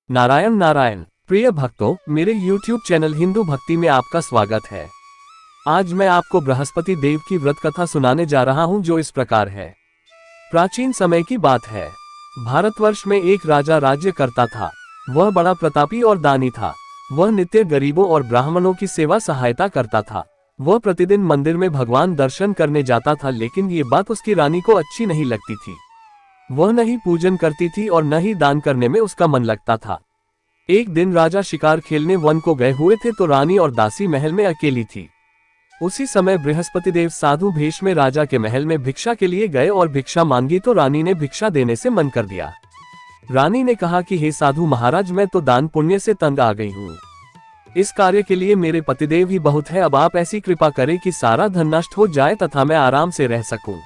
नारायण नारायण। प्रिय भक्तों, मेरे YouTube चैनल हिंदू भक्ति में आपका स्वागत है। आज मैं आपको बृहस्पति देव की व्रत कथा सुनाने जा रहा हूं, जो इस प्रकार है। प्राचीन समय की बात है। भारतवर्ष में एक राजा राज्य करता था। वह बड़ा प्रतापी और दानी था। वह नित्य गरीबों और ब्राह्मणों की सेवा सहायता करता था। वह प्रतिदिन मंदिर में भगवान दर्शन करने जाता था, लेकिन ये बात उसकी रानी को अच्छी नहीं लगती थी। वह न ही पूजन करती थी और न ही दान करने में उसका मन लगता था। एक दिन राजा शिकार खेलने वन को गए हुए थे, तो रानी और दासी महल में अकेली थी। उसी समय बृहस्पति देव साधु भेष में राजा के महल में भिक्षा के लिए गए और भिक्षा मांगी, तो रानी ने भिक्षा देने से मन कर दिया। रानी ने कहा कि हे साधु महाराज, मैं तो दान पुण्य से तंग आ गई हूँ। इस कार्य के लिए मेरे पतिदेव ही बहुत है। अब आप ऐसी कृपा करें कि सारा धन नष्ट हो जाए तथा मैं आराम से रह सकूं।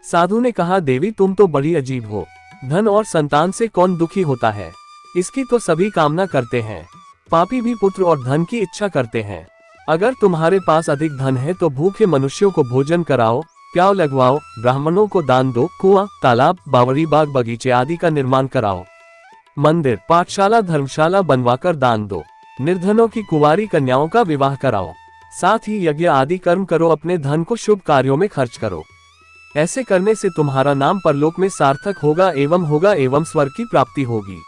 साधु ने कहा, देवी तुम तो बड़ी अजीब हो। धन और संतान से कौन दुखी होता है? इसकी तो सभी कामना करते हैं। पापी भी पुत्र और धन की इच्छा करते हैं। अगर तुम्हारे पास अधिक धन है तो भूखे मनुष्यों को भोजन कराओ, प्याव लगवाओ, ब्राह्मणों को दान दो, कुआं, तालाब, बावड़ी, बाग, बगीचे आदि का निर्माण कराओ, मंदिर, पाठशाला, धर्मशाला बनवाकर दान दो, निर्धनों की कुंवारी कन्याओं का विवाह कराओ, साथ ही यज्ञ आदि कर्म करो, अपने धन को शुभ कार्यों में खर्च करो। ऐसे करने से तुम्हारा नाम परलोक में सार्थक होगा एवं स्वर्ग की प्राप्ति होगी।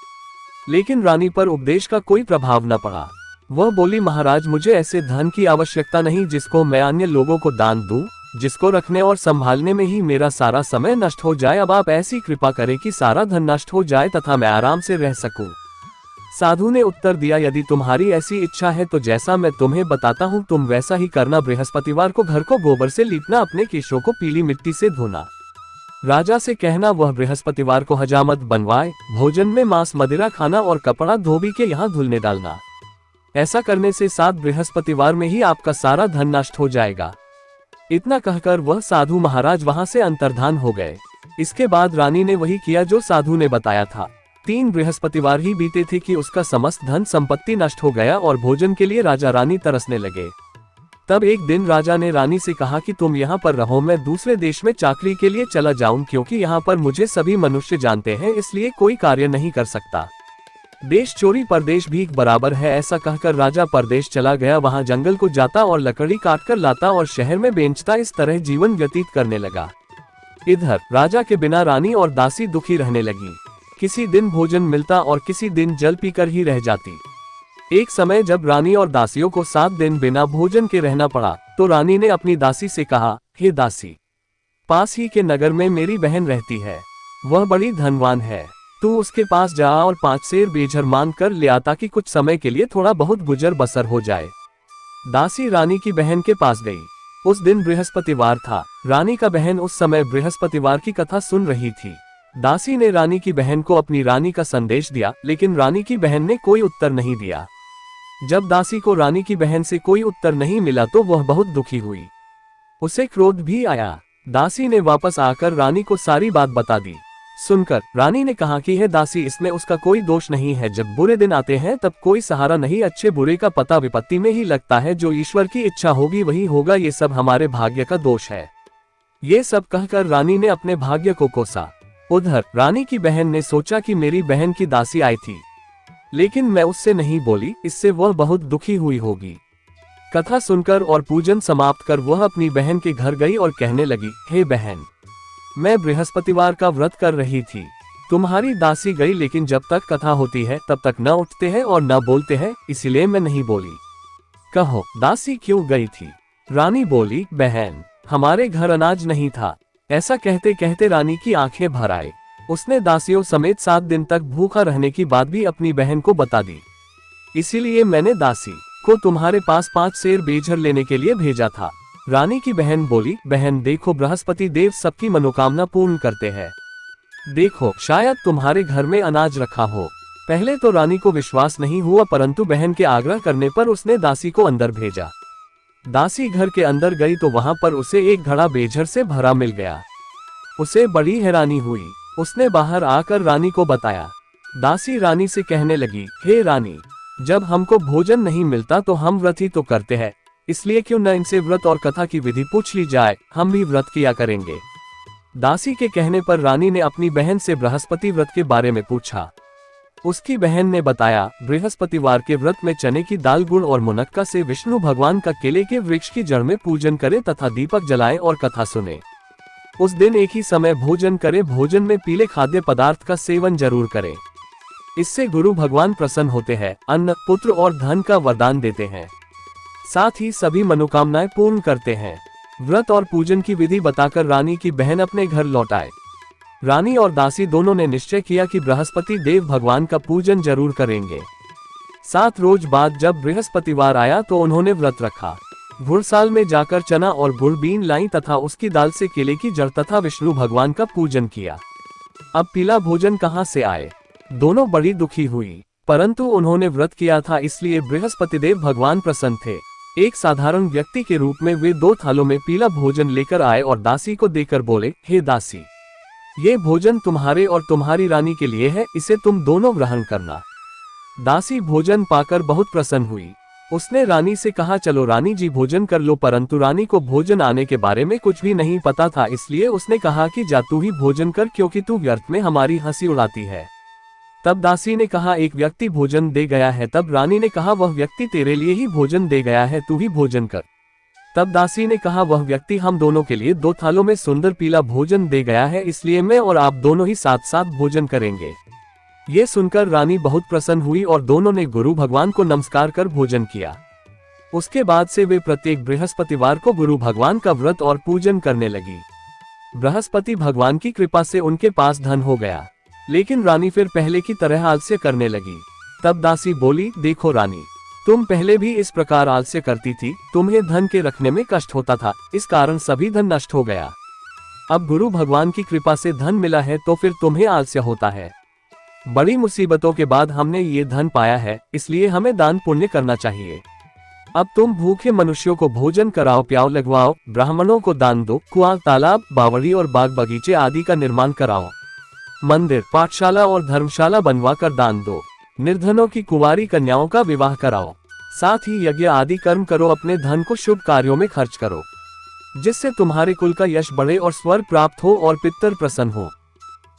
लेकिन रानी पर उपदेश का कोई प्रभाव न पड़ा। वह बोली, महाराज मुझे ऐसे धन की आवश्यकता नहीं जिसको मैं अन्य लोगों को दान दूं, जिसको रखने और संभालने में ही मेरा सारा समय नष्ट हो जाए। अब आप ऐसी कृपा करें कि सारा धन नष्ट हो जाए तथा मैं आराम से रह सकूं। साधु ने उत्तर दिया, यदि तुम्हारी ऐसी इच्छा है तो जैसा मैं तुम्हें बताता हूँ तुम वैसा ही करना। बृहस्पतिवार को घर को गोबर से लीपना, अपने केशों को पीली मिट्टी से धोना। राजा से कहना वह बृहस्पतिवार को हजामत बनवाए, भोजन में मांस मदिरा खाना और कपड़ा धोबी के यहाँ धुलने डालना। ऐसा करने से 7 बृहस्पतिवार में ही आपका सारा धन नष्ट हो जाएगा। इतना कहकर वह साधु महाराज वहां से अंतर्धान हो गए। इसके बाद रानी ने वही किया जो साधु ने बताया था। 3 बृहस्पतिवार ही बीते थे कि उसका समस्त धन संपत्ति नष्ट हो गया और भोजन के लिए राजा रानी तरसने लगे। तब एक दिन राजा ने रानी से कहा कि तुम यहाँ पर रहो, मैं दूसरे देश में चाकरी के लिए चला जाऊं, क्योंकि यहाँ पर मुझे सभी मनुष्य जानते हैं, इसलिए कोई कार्य नहीं कर सकता। देश चोरी परदेश भीख बराबर है। ऐसा कहकर राजा परदेश चला गया। वहाँ जंगल को जाता और लकड़ी काट कर लाता और शहर में बेचता। इस तरह जीवन व्यतीत करने लगा। इधर राजा के बिना रानी और दासी दुखी रहने लगी। किसी दिन भोजन मिलता और किसी दिन जल पीकर ही रह जाती। एक समय जब रानी और दासियों को 7 दिन बिना भोजन के रहना पड़ा, तो रानी ने अपनी दासी से कहा, हे दासी, पास ही के नगर में मेरी बहन रहती है। वह बड़ी धनवान है। तू उसके पास जा और 5 सेर बेझर मांग कर ले आ, ताकि कुछ समय के लिए थोड़ा बहुत गुजर बसर हो जाए। दासी रानी की बहन के पास गई। उस दिन बृहस्पतिवार था। रानी का बहन उस समय बृहस्पतिवार की कथा सुन रही थी। दासी ने रानी की बहन को अपनी रानी का संदेश दिया, लेकिन रानी की बहन ने कोई उत्तर नहीं दिया। जब दासी को रानी की बहन से कोई उत्तर नहीं मिला तो वह बहुत दुखी हुई। उसे क्रोध भी आया। दासी ने वापस आकर रानी को सारी बात बता दी। सुनकर रानी ने कहा कि हे दासी, इसमें उसका कोई दोष नहीं है। जब बुरे दिन आते हैं तब कोई सहारा नहीं, अच्छे बुरे का पता विपत्ति में ही लगता है। जो ईश्वर की इच्छा होगी वही होगा, ये सब हमारे भाग्य का दोष है। ये सब कहकर रानी ने अपने भाग्य को कोसा। उधर रानी की बहन ने सोचा कि मेरी बहन की दासी आई थी, लेकिन मैं उससे नहीं बोली, इससे वह बहुत दुखी हुई होगी। कथा सुनकर और पूजन समाप्त कर वह अपनी बहन के घर गई और कहने लगी, हे बहन, मैं बृहस्पतिवार का व्रत कर रही थी। तुम्हारी दासी गई, लेकिन जब तक कथा होती है तब तक न उठते हैं और न बोलते हैं, इसलिए मैं नहीं बोली। कहो दासी क्यों गई थी? रानी बोली, बहन, हमारे घर अनाज नहीं था। ऐसा कहते कहते रानी की आंखें भर आई। उसने दासियों समेत 7 दिन तक भूखा रहने की बात भी अपनी बहन को बता दी। इसीलिए मैंने दासी को तुम्हारे पास 5 सेर बेझर लेने के लिए भेजा था। रानी की बहन बोली, बहन देखो, बृहस्पति देव सबकी मनोकामना पूर्ण करते हैं। देखो, शायद तुम्हारे घर में अनाज रखा हो। पहले तो रानी को विश्वास नहीं हुआ, परंतु बहन के आग्रह करने पर उसने दासी को अंदर भेजा। दासी घर के अंदर गई तो वहां पर उसे एक घड़ा बेझर से भरा मिल गया। उसे बड़ी हैरानी हुई। उसने बाहर आकर रानी को बताया। दासी रानी से कहने लगी, हे रानी, जब हमको भोजन नहीं मिलता तो हम व्रत ही तो करते हैं, इसलिए क्यों न इनसे व्रत और कथा की विधि पूछ ली जाए, हम भी व्रत किया करेंगे। दासी के कहने पर रानी ने अपनी बहन से बृहस्पति व्रत के बारे में पूछा। उसकी बहन ने बताया, बृहस्पतिवार के व्रत में चने की दाल, गुड़ और मुनक्का से विष्णु भगवान का केले के वृक्ष की जड़ में पूजन करें तथा दीपक जलाएं और कथा सुने। उस दिन एक ही समय भोजन करें। भोजन में पीले खाद्य पदार्थ का सेवन जरूर करें। इससे गुरु भगवान प्रसन्न होते हैं, अन्न, पुत्र और धन का वरदान देते हैं, साथ ही सभी मनोकामनाएं पूर्ण करते हैं। व्रत और पूजन की विधि बताकर रानी की बहन अपने घर लौट आए। रानी और दासी दोनों ने निश्चय किया कि बृहस्पति देव भगवान का पूजन जरूर करेंगे। 7 रोज बाद जब बृहस्पतिवार आया तो उन्होंने व्रत रखा। घुड़साल में जाकर चना और गुड़ बीन लाई तथा उसकी दाल से केले की जड़ तथा विष्णु भगवान का पूजन किया। अब पीला भोजन कहाँ से आए? दोनों बड़ी दुखी हुई, परंतु उन्होंने व्रत किया था इसलिए बृहस्पति देव भगवान प्रसन्न थे। एक साधारण व्यक्ति के रूप में वे 2 थालों में पीला भोजन लेकर आए और दासी को देकर बोले, हे दासी, ये भोजन तुम्हारे और तुम्हारी रानी के लिए है, इसे तुम दोनों ग्रहण करना। दासी भोजन पाकर बहुत प्रसन्न हुई। उसने रानी से कहा, चलो रानी जी भोजन कर लो, परंतु रानी को भोजन आने के बारे में कुछ भी नहीं पता था, इसलिए उसने कहा कि जा तू ही भोजन कर, क्योंकि तू व्यर्थ में हमारी हंसी उड़ाती है। तब दासी ने कहा, एक व्यक्ति भोजन दे गया है। तब रानी ने कहा, वह व्यक्ति तेरे लिए ही भोजन दे गया है, तू ही भोजन कर। तब दासी ने कहा, वह व्यक्ति हम दोनों के लिए 2 थालों में सुंदर पीला भोजन दे गया है, इसलिए मैं और आप दोनों ही साथ साथ भोजन करेंगे। ये सुनकर रानी बहुत प्रसन्न हुई और दोनों ने गुरु भगवान को नमस्कार कर भोजन किया। उसके बाद से वे प्रत्येक बृहस्पतिवार को गुरु भगवान का व्रत और पूजन करने लगी। बृहस्पति भगवान की कृपा से उनके पास धन हो गया, लेकिन रानी फिर पहले की तरह आलस्य करने लगी। तब दासी बोली, देखो रानी, तुम पहले भी इस प्रकार आलस्य करती थी, तुम्हें धन के रखने में कष्ट होता था, इस कारण सभी धन नष्ट हो गया। अब गुरु भगवान की कृपा से धन मिला है तो फिर तुम्हें आलस्य होता है। बड़ी मुसीबतों के बाद हमने ये धन पाया है, इसलिए हमें दान पुण्य करना चाहिए। अब तुम भूखे मनुष्यों को भोजन कराओ, प्याव लगवाओ, ब्राह्मणों को दान दो, कुआं, तालाब, बावड़ी और बाग बगीचे आदि का निर्माण कराओ, मंदिर, पाठशाला और धर्मशाला बनवा कर दान दो, निर्धनों की कुंवारी कन्याओं का विवाह कराओ, साथ ही यज्ञ आदि कर्म करो, अपने धन को शुभ कार्यों में खर्च करो, जिससे तुम्हारे कुल का यश बढ़े और स्वर्ग प्राप्त हो और पितर प्रसन्न हो।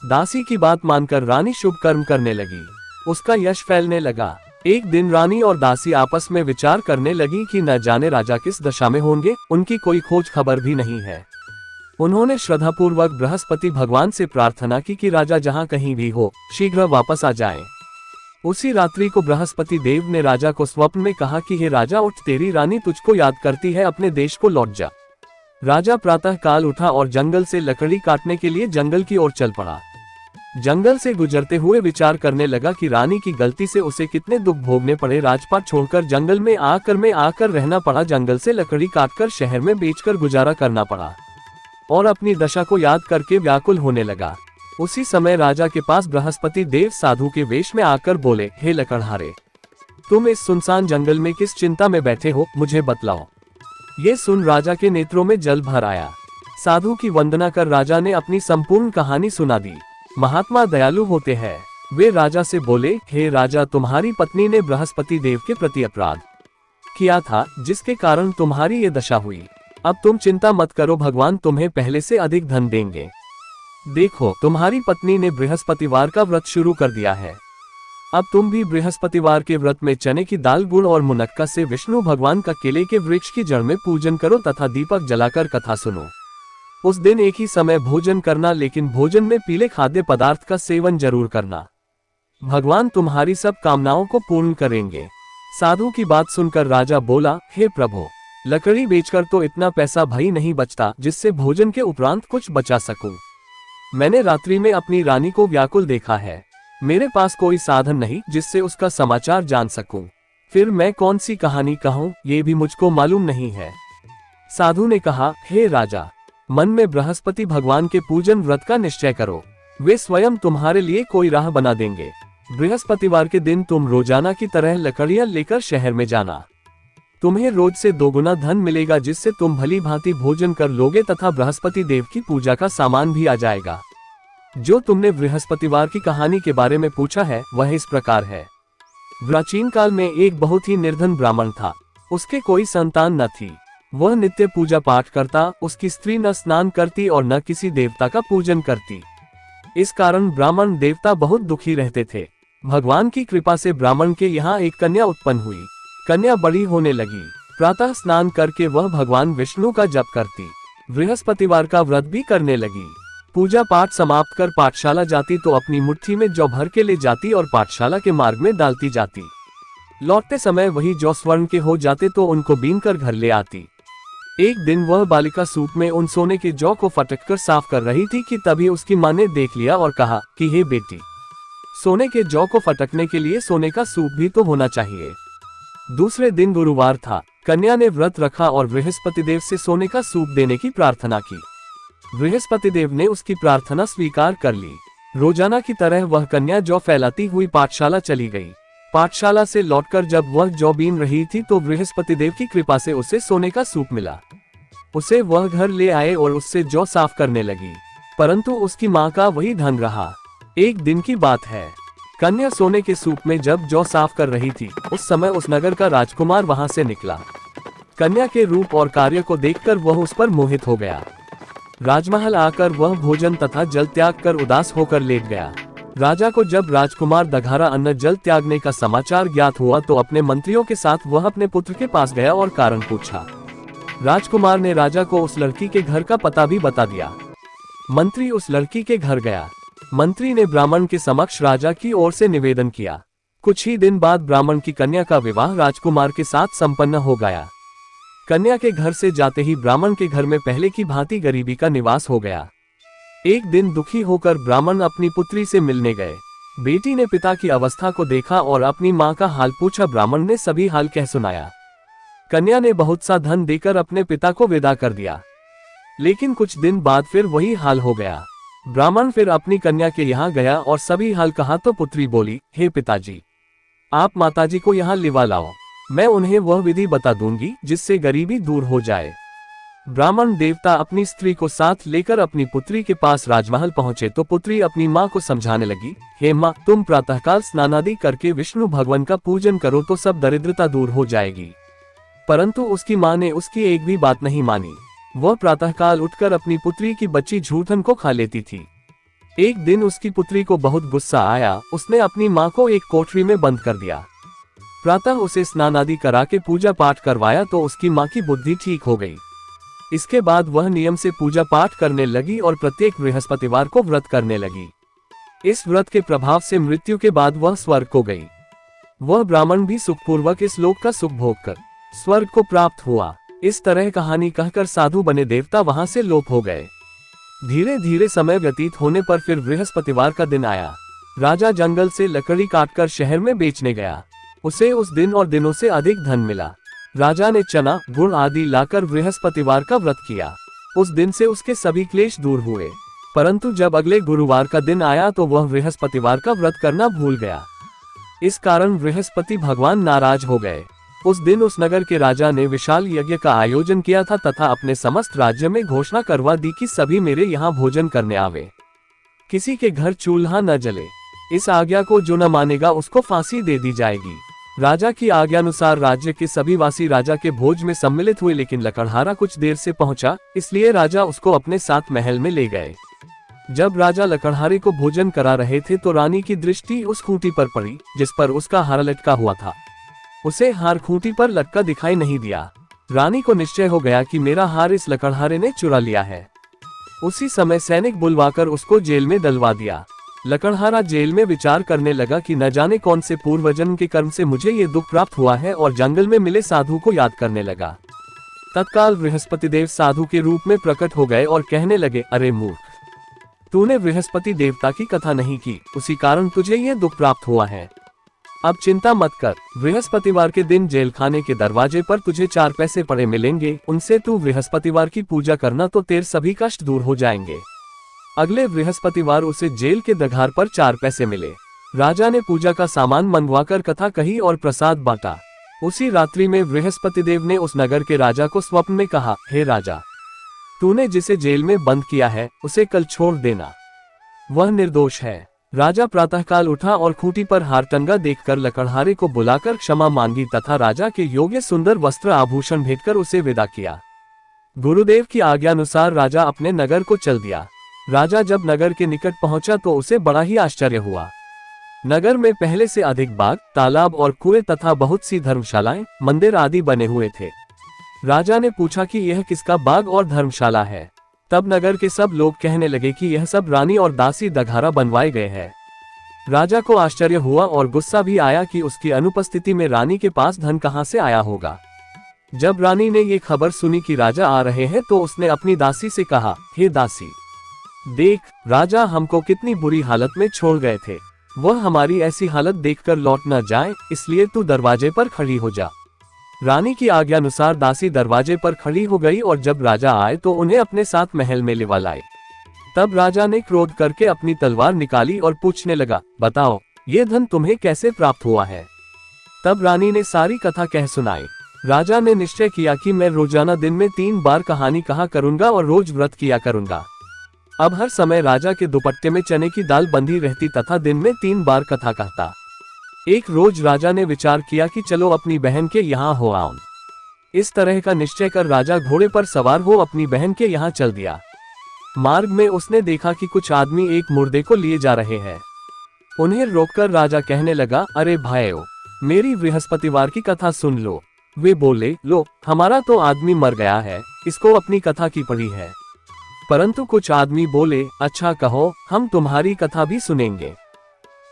दासी की बात मानकर रानी शुभ कर्म करने लगी। उसका यश फैलने लगा। एक दिन रानी और दासी आपस में विचार करने लगी कि न जाने राजा किस दशा में होंगे, उनकी कोई खोज खबर भी नहीं है। उन्होंने श्रद्धापूर्वक बृहस्पति भगवान से प्रार्थना की कि राजा जहां कहीं भी हो, शीघ्र वापस आ जाएं। उसी रात्रि को बृहस्पति देव ने राजा को स्वप्न में कहा कि हे राजा उठ, तेरी रानी तुझको याद करती है, अपने देश को लौट जा। राजा प्रातः काल उठा और जंगल से लकड़ी काटने के लिए जंगल की ओर चल पड़ा। जंगल से गुजरते हुए विचार करने लगा कि रानी की गलती से उसे कितने दुख भोगने पड़े। राजपाट छोड़कर जंगल में आकर रहना पड़ा, जंगल से लकड़ी काटकर शहर में बेचकर गुजारा करना पड़ा और अपनी दशा को याद करके व्याकुल होने लगा। उसी समय राजा के पास बृहस्पति देव साधु के वेश में आकर बोले, हे लकड़हारे, तुम इस सुनसान जंगल में किस चिंता में बैठे हो, मुझे बतलाओ। ये सुन राजा के नेत्रों में जल भर आया। साधु की वंदना कर राजा ने अपनी संपूर्ण कहानी सुना दी। महात्मा दयालु होते हैं। वे राजा से बोले, हे राजा, तुम्हारी पत्नी ने बृहस्पति देव के प्रति अपराध किया था, जिसके कारण तुम्हारी ये दशा हुई। अब तुम चिंता मत करो, भगवान तुम्हें पहले से अधिक धन देंगे। देखो, तुम्हारी पत्नी ने बृहस्पतिवार का व्रत शुरू कर दिया है। अब तुम भी बृहस्पतिवार के व्रत में चने की दाल, गुड़ और मुनक्का से विष्णु भगवान का केले के वृक्ष की जड़ में पूजन करो तथा दीपक जलाकर कथा सुनो। उस दिन एक ही समय भोजन करना, लेकिन भोजन में पीले खाद्य पदार्थ का सेवन जरूर करना। भगवान तुम्हारी सब कामनाओं को पूर्ण करेंगे। साधु की बात सुनकर राजा बोला, हे प्रभु, लकड़ी बेचकर तो इतना पैसा भाई नहीं बचता जिससे भोजन के उपरांत कुछ बचा सकूं। मैंने रात्रि में अपनी रानी को व्याकुल देखा है। मेरे पास कोई साधन नहीं जिससे उसका समाचार जान सकूं। फिर मैं कौन सी कहानी कहूं, ये भी मुझको मालूम नहीं है। साधु ने कहा, हे राजा, मन में बृहस्पति भगवान के पूजन व्रत का निश्चय करो, वे स्वयं तुम्हारे लिए कोई राह बना देंगे। बृहस्पतिवार के दिन तुम रोजाना की तरह लकड़ियां लेकर शहर में जाना। तुम्हें रोज से 2 गुना धन मिलेगा, जिससे तुम भली भांति भोजन कर लोगे तथा बृहस्पति देव की पूजा का सामान भी आ जाएगा। जो तुमने बृहस्पतिवार की कहानी के बारे में पूछा है वह इस प्रकार है। प्राचीन काल में एक बहुत ही निर्धन ब्राह्मण था। उसके कोई संतान न थी। वह नित्य पूजा पाठ करता, उसकी स्त्री न स्नान करती और न किसी देवता का पूजन करती। इस कारण ब्राह्मण देवता बहुत दुखी रहते थे। भगवान की कृपा से ब्राह्मण के यहाँ एक कन्या उत्पन्न हुई। कन्या बड़ी होने लगी। प्रातः स्नान करके वह भगवान विष्णु का जप करती। बृहस्पतिवार का व्रत भी करने लगी। पूजा पाठ समाप्त कर पाठशाला जाती तो अपनी मुट्ठी में जौ भर के ले जाती और पाठशाला के मार्ग में डालती जाती। लौटते समय वही जौ स्वर्ण के हो जाते तो उनको बीन कर घर ले आती। एक दिन वह बालिका सूप में उन सोने के जौ को फटक कर साफ कर रही थी कि तभी उसकी माँ ने देख लिया और कहा कि हे बेटी, सोने के जौ को फटकने के लिए सोने का सूप भी तो होना चाहिए। दूसरे दिन गुरुवार था। कन्या ने व्रत रखा और बृहस्पति देव से सोने का सूप देने की प्रार्थना की। बृहस्पति देव ने उसकी प्रार्थना स्वीकार कर ली। रोजाना की तरह वह कन्या जौ फैलाती हुई पाठशाला चली गई। पाठशाला से लौटकर जब वह जौ बीन रही थी तो बृहस्पति देव की कृपा से उसे सोने का सूप मिला। उसे वह घर ले आए और उससे जौ साफ करने लगी, परंतु उसकी माँ का वही ढंग रहा। एक दिन की बात है, कन्या सोने के सूप में जब जौ साफ कर रही थी, उस समय उस नगर का राजकुमार वहां से निकला। कन्या के रूप और कार्य को देखकर वह उस पर मोहित हो गया। राजमहल आकर वह भोजन तथा जल त्याग कर उदास होकर लेट गया। राजा को जब राजकुमार दघारा अन्न जल त्यागने का समाचार ज्ञात हुआ तो अपने मंत्रियों के साथ वह अपने पुत्र के पास गया और कारण पूछा। राजकुमार ने राजा को उस लड़की के घर का पता भी बता दिया। मंत्री उस लड़की के घर गया। मंत्री ने ब्राह्मण के समक्ष राजा की ओर से निवेदन किया। कुछ ही दिन बाद ब्राह्मण की कन्या का विवाह राजकुमार के साथ संपन्न हो गया। कन्या के घर से जाते ही ब्राह्मण के घर में पहले की भांति गरीबी का निवास हो गया। एक दिन दुखी होकर ब्राह्मण अपनी पुत्री से मिलने गए। बेटी ने पिता की अवस्था को देखा और अपनी माँ का हाल पूछा। ब्राह्मण ने सभी हाल कह सुनाया। कन्या ने बहुत सा धन देकर अपने पिता को विदा कर दिया, लेकिन कुछ दिन बाद फिर वही हाल हो गया। ब्राह्मण फिर अपनी कन्या के यहाँ गया और सभी हाल कहा तो पुत्री बोली, हे पिताजी, आप माताजी को यहाँ लिवा लाओ, मैं उन्हें वह विधि बता दूंगी जिससे गरीबी दूर हो जाए। ब्राह्मण देवता अपनी स्त्री को साथ लेकर अपनी पुत्री के पास राजमहल पहुंचे तो पुत्री अपनी माँ को समझाने लगी, हे माँ, तुम प्रातःकाल स्नानादि करके विष्णु भगवान का पूजन करो तो सब दरिद्रता दूर हो जाएगी। परंतु उसकी माँ ने उसकी एक भी बात नहीं मानी। वह प्रातःकाल उठकर अपनी पुत्री की बच्ची झूठन को खा लेती थी। एक दिन उसकी पुत्री को बहुत गुस्सा आया। उसने अपनी माँ को एक कोठरी में बंद कर दिया। प्रातः उसे स्नान आदि करा के पूजा पाठ करवाया तो उसकी माँ की बुद्धि ठीक हो गई। इसके बाद वह नियम से पूजा पाठ करने लगी और प्रत्येक बृहस्पतिवार को व्रत करने लगी। इस व्रत के प्रभाव से मृत्यु के बाद वह स्वर्ग को गई। वह ब्राह्मण भी सुखपूर्वक इस लोक का सुख भोग कर स्वर्ग को प्राप्त हुआ। इस तरह कहानी कहकर साधु बने देवता वहां से लोप हो गए। धीरे धीरे समय व्यतीत होने पर फिर बृहस्पतिवार का दिन आया। राजा जंगल से लकड़ी काटकर शहर में बेचने गया। उसे उस दिन और दिनों से अधिक धन मिला। राजा ने चना गुड़ आदि लाकर बृहस्पतिवार का व्रत किया। उस दिन से उसके सभी क्लेश दूर हुए। परंतु जब अगले गुरुवार का दिन आया तो वह बृहस्पतिवार का व्रत करना भूल गया। इस कारण बृहस्पति भगवान नाराज हो गए। उस दिन उस नगर के राजा ने विशाल यज्ञ का आयोजन किया था तथा अपने समस्त राज्य में घोषणा करवा दी कि सभी मेरे यहाँ भोजन करने आवे, किसी के घर चूल्हा न जले। इस आज्ञा को जो न मानेगा उसको फांसी दे दी जाएगी। राजा की आज्ञानुसार राज्य के सभी वासी राजा के भोज में सम्मिलित हुए, लेकिन लकड़हारा कुछ देर से पहुंचा, इसलिए राजा उसको अपने साथ महल में ले गए। जब राजा लकड़हारे को भोजन करा रहे थे तो रानी की दृष्टि उस खूंटी पर पड़ी जिस पर उसका हार लटका हुआ था। उसे हार खूंटी पर लटका दिखाई नहीं दिया। रानी को निश्चय हो गया कि मेरा हार इस लकड़हारे ने चुरा लिया है। उसी समय सैनिक बुलवाकर उसको जेल में डलवा दिया। लकड़हारा जेल में विचार करने लगा कि न जाने कौन से पूर्वजन्म के कर्म से मुझे ये दुख प्राप्त हुआ है, और जंगल में मिले साधु को याद करने लगा। तत्काल बृहस्पति देव साधु के रूप में प्रकट हो गए और कहने लगे, अरे मूर्ख, तूने बृहस्पति देवता की कथा नहीं की, उसी कारण तुझे ये दुख प्राप्त हुआ है। अब चिंता मत कर, बृहस्पतिवार के दिन जेल खाने के दरवाजे पर तुझे 4 पैसे पड़े मिलेंगे, उनसे तू बृहस्पतिवार की पूजा करना तो तेरे सभी कष्ट दूर हो जाएंगे। अगले बृहस्पतिवार उसे जेल के दघार पर 4 पैसे मिले। राजा ने पूजा का सामान मंगवाकर कथा कही और प्रसाद बांटा। उसी रात्रि में बृहस्पति देव ने उस नगर के राजा को स्वप्न में कहा, हे राजा, तूने जिसे जेल में बंद किया है उसे कल छोड़ देना, वह निर्दोष है। राजा प्रातःकाल उठा और खूंटी पर हार टंगा देखकर लकड़हारे को बुलाकर क्षमा मांगी तथा राजा के योग्य सुंदर वस्त्र आभूषण भेंटकर उसे विदा किया। गुरुदेव की आज्ञानुसार राजा अपने नगर को चल दिया। राजा जब नगर के निकट पहुंचा तो उसे बड़ा ही आश्चर्य हुआ। नगर में पहले से अधिक बाग, तालाब और कुएं तथा बहुत सी धर्मशालाएं, मंदिर आदि बने हुए थे। राजा ने पूछा कि यह किसका बाग और धर्मशाला है। तब नगर के सब लोग कहने लगे कि यह सब रानी और दासी द्वारा बनवाए गए हैं। राजा को आश्चर्य हुआ और गुस्सा भी आया कि उसकी अनुपस्थिति में रानी के पास धन कहां से आया होगा। जब रानी ने ये खबर सुनी कि राजा आ रहे हैं तो उसने अपनी दासी से कहा, हे दासी, देख राजा हमको कितनी बुरी हालत में छोड़ गए थे। वह हमारी ऐसी हालत देखकर लौट न जाए, इसलिए तू दरवाजे पर खड़ी हो जा। रानी की आज्ञानुसार दासी दरवाजे पर खड़ी हो गई और जब राजा आए तो उन्हें अपने साथ महल में लिवा लाए। तब राजा ने क्रोध करके अपनी तलवार निकाली और पूछने लगा, बताओ ये धन तुम्हें कैसे प्राप्त हुआ है। तब रानी ने सारी कथा कह सुनाई। राजा ने निश्चय किया कि मैं रोजाना दिन में 3 बार कहानी कहा करूंगा और रोज व्रत किया करूंगा। अब हर समय राजा के दुपट्टे में चने की दाल बंधी रहती तथा दिन में 3 बार कथा कहता। एक रोज राजा ने विचार किया कि चलो अपनी बहन के यहाँ हो आऊं। इस तरह का निश्चय कर राजा घोड़े पर सवार हो अपनी बहन के यहाँ चल दिया। मार्ग में उसने देखा कि कुछ आदमी एक मुर्दे को लिए जा रहे हैं। उन्हें रोककर राजा कहने लगा, अरे भाइयों, मेरी बृहस्पतिवार की कथा सुन लो। वे बोले, लो हमारा तो आदमी मर गया है, इसको अपनी कथा की पड़ी है। परंतु कुछ आदमी बोले, अच्छा कहो, हम तुम्हारी कथा भी सुनेंगे।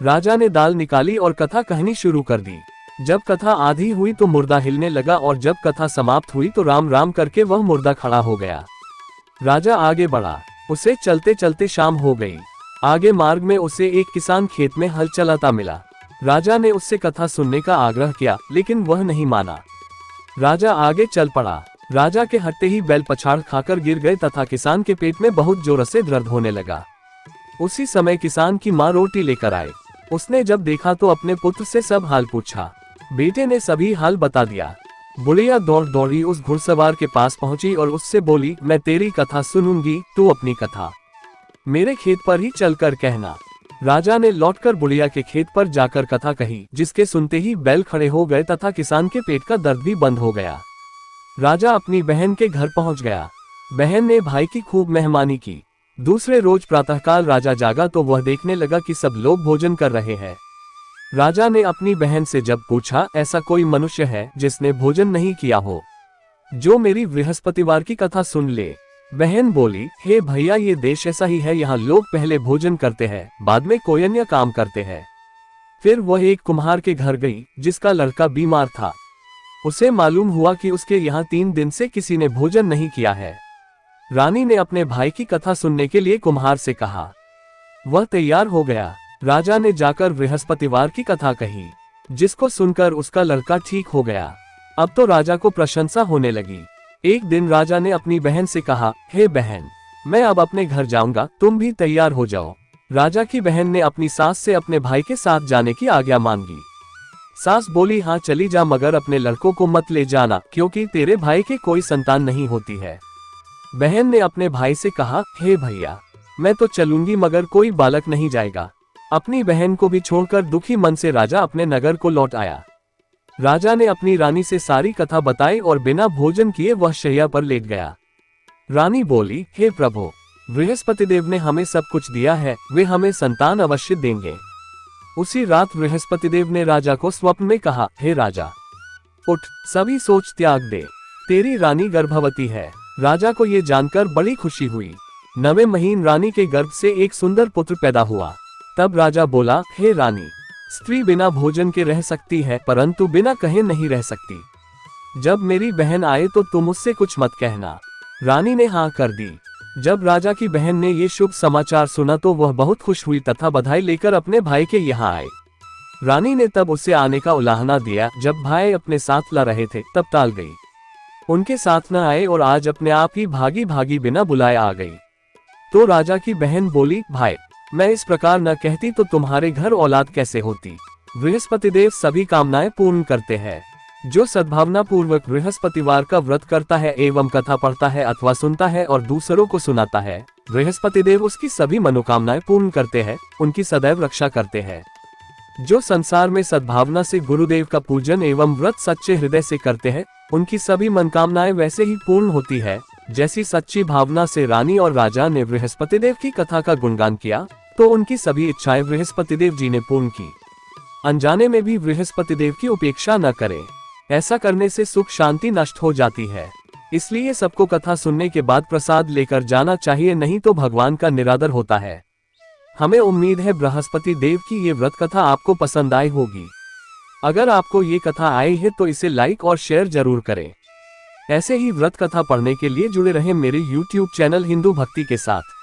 राजा ने दाल निकाली और कथा कहनी शुरू कर दी। जब कथा आधी हुई तो मुर्दा हिलने लगा और जब कथा समाप्त हुई तो राम राम करके वह मुर्दा खड़ा हो गया। राजा आगे बढ़ा। उसे चलते चलते शाम हो गई। आगे मार्ग में उसे एक किसान खेत में हल चलाता मिला। राजा ने उससे कथा सुनने का आग्रह किया, लेकिन वह नहीं माना। राजा आगे चल पड़ा। राजा के हटते ही बैल पछाड़ खाकर गिर गए तथा किसान के पेट में बहुत जोर से दर्द होने लगा। उसी समय किसान की माँ रोटी लेकर आई। उसने जब देखा तो अपने पुत्र से सब हाल पूछा। बेटे ने सभी हाल बता दिया। बुढ़िया दौड़ दौड़ी उस घुड़सवार के पास पहुंची और उससे बोली, मैं तेरी कथा सुनूंगी, तू अपनी कथा मेरे खेत पर ही चलकर कहना। राजा ने लौटकर बुढ़िया के खेत पर जाकर कथा कही, जिसके सुनते ही बैल खड़े हो गए तथा किसान के पेट का दर्द भी बंद हो गया। राजा अपनी बहन के घर पहुंच गया। बहन ने भाई की खूब मेहमानी की। दूसरे रोज प्रातःकाल राजा जागा तो वह देखने लगा कि सब लोग भोजन कर रहे हैं। राजा ने अपनी बहन से जब पूछा, ऐसा कोई मनुष्य है जिसने भोजन नहीं किया हो, जो मेरी बृहस्पतिवार की कथा सुन ले। बहन बोली, हे भैया, ये देश ऐसा ही है, यहाँ लोग पहले भोजन करते हैं, बाद में कोई अन्य काम करते हैं। फिर वह एक कुम्हार के घर गई, जिसका लड़का बीमार था। उसे मालूम हुआ कि उसके यहाँ 3 दिन से किसी ने भोजन नहीं किया है। रानी ने अपने भाई की कथा सुनने के लिए कुम्हार से कहा। वह तैयार हो गया। राजा ने जाकर बृहस्पतिवार की कथा कही, जिसको सुनकर उसका लड़का ठीक हो गया। अब तो राजा को प्रशंसा होने लगी। एक दिन राजा ने अपनी बहन से कहा, हे बहन, मैं अब अपने घर जाऊंगा, तुम भी तैयार हो जाओ। राजा की बहन ने अपनी सास से अपने भाई के साथ जाने की आज्ञा मांगी। सास बोली, हाँ चली जा, मगर अपने लड़कों को मत ले जाना, क्योंकि तेरे भाई के कोई संतान नहीं होती है। बहन ने अपने भाई से कहा, हे भैया, मैं तो चलूंगी मगर कोई बालक नहीं जाएगा। अपनी बहन को भी छोड़कर दुखी मन से राजा अपने नगर को लौट आया। राजा ने अपनी रानी से सारी कथा बताई और बिना भोजन किए वह शैया पर लेट गया। रानी बोली, हे प्रभु, बृहस्पतिदेव ने हमें सब कुछ दिया है, वे हमें संतान अवश्य देंगे। उसी रात बृहस्पतिदेव ने राजा को स्वप्न में कहा, हे राजा, उठ, सभी सोच त्याग दे, तेरी रानी गर्भवती है। राजा को ये जानकर बड़ी खुशी हुई। 9वें महीने रानी के गर्भ से एक सुंदर पुत्र पैदा हुआ। तब राजा बोला, हे रानी, स्त्री बिना भोजन के रह सकती है, परंतु बिना कहे नहीं रह सकती। जब मेरी बहन आए तो तुम उससे कुछ मत कहना। रानी ने हाँ कर दी। जब राजा की बहन ने ये शुभ समाचार सुना तो वह बहुत खुश हुई तथा बधाई लेकर अपने भाई के यहाँ आए। रानी ने तब उससे आने का उलाहना दिया। जब भाई अपने साथ ला रहे थे तब टाल गई। उनके साथ न आए और आज अपने आप ही भागी भागी बिना बुलाए आ गई। तो राजा की बहन बोली, भाई, मैं इस प्रकार न कहती तो तुम्हारे घर औलाद कैसे होती। बृहस्पतिदेव सभी कामनाएं पूर्ण करते हैं। जो सद्भावना पूर्वक बृहस्पतिवार का व्रत करता है एवं कथा पढ़ता है अथवा सुनता है और दूसरों को सुनाता है, बृहस्पतिदेव उसकी सभी मनोकामनाएं पूर्ण करते हैं, उनकी सदैव रक्षा करते हैं। जो संसार में सद्भावना से गुरुदेव का पूजन एवं व्रत सच्चे हृदय से करते हैं, उनकी सभी मनोकामनाएं वैसे ही पूर्ण होती है जैसी सच्ची भावना से रानी और राजा ने बृहस्पतिदेव की कथा का गुणगान किया तो उनकी सभी इच्छाएं बृहस्पतिदेव जी ने पूर्ण की। अनजाने में भी बृहस्पति देव की उपेक्षा न करें। ऐसा करने से सुख शांति नष्ट हो जाती है। इसलिए सबको कथा सुनने के बाद प्रसाद लेकर जाना चाहिए, नहीं तो भगवान का निरादर होता है। हमें उम्मीद है बृहस्पति देव की ये व्रत कथा आपको पसंद आई होगी। अगर आपको ये कथा आई है तो इसे लाइक और शेयर जरूर करें। ऐसे ही व्रत कथा पढ़ने के लिए जुड़े रहें मेरे YouTube चैनल हिंदू भक्ति के साथ।